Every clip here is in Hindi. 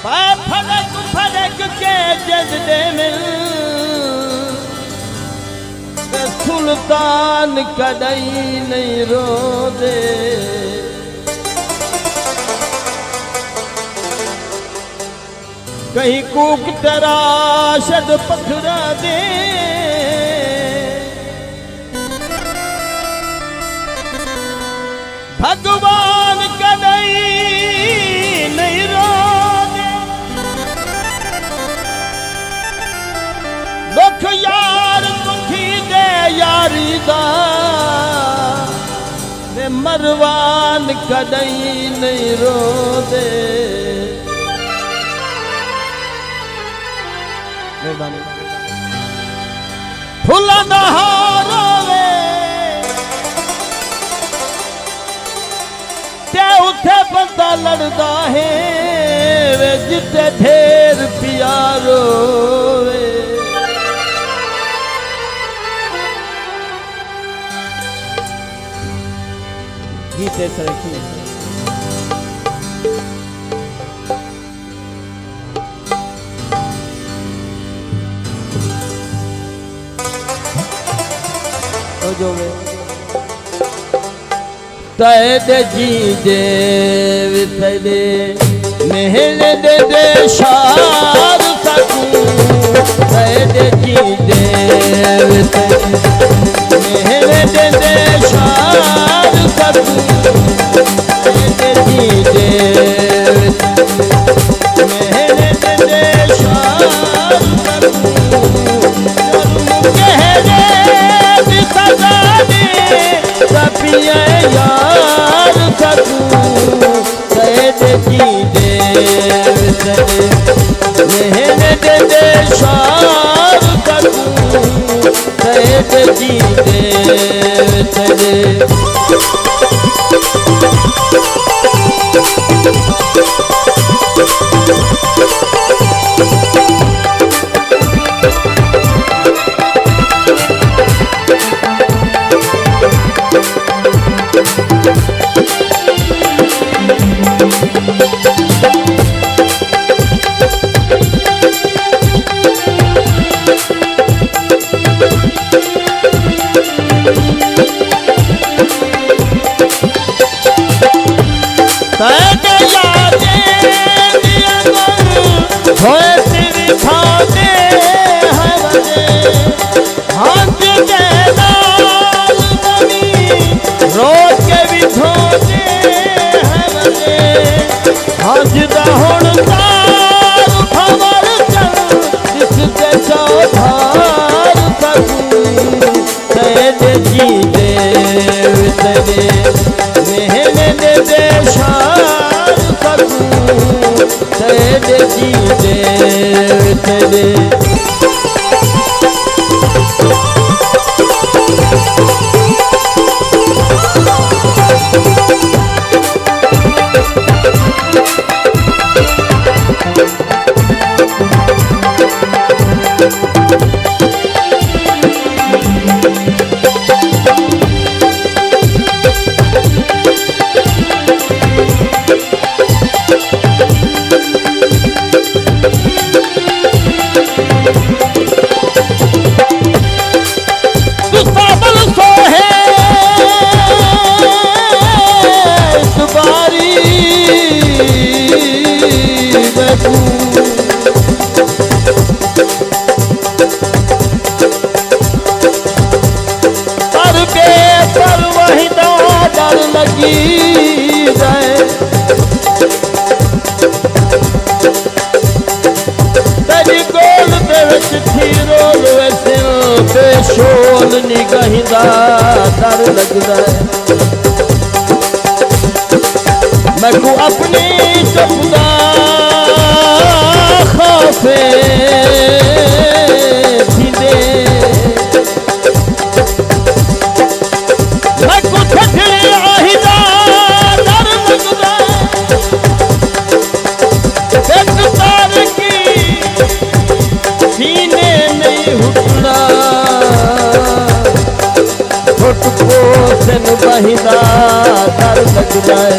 फड़क फड़क के जजदे में सुल्तान कदई नहीं रो दे। कहीं कूक तराशद पथरा दे। भगवान कदई नहीं रो दे। दुख यार दुखी दे यारी दा मरवान कदई नहीं रो दे। फुला नहारोवे ते उथे बंदा लड़दा है वे जिते ढेर प्यारो वे। गीते सरखी तो जो वे तैदे जी देव तैदे महल दे दे शार सकूं। तैदे जी देव तैदे महल दे दे शार सकूं। तैदे जी देव महल दे दे शार सकूं। कह दे सपिया यार सकूं। सैद जी देव मेहनत दे शार सकूं। सैद जी देव शोल निगाहिंदा डर लगदा है। मैं को अपनी चुपदा खौफे थींदे। मैं को ठठड़ी आहिदा डर लगदा है। एक तार की सीने नहीं हुटना पोसन बहिदा डर लगदा है।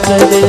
करे।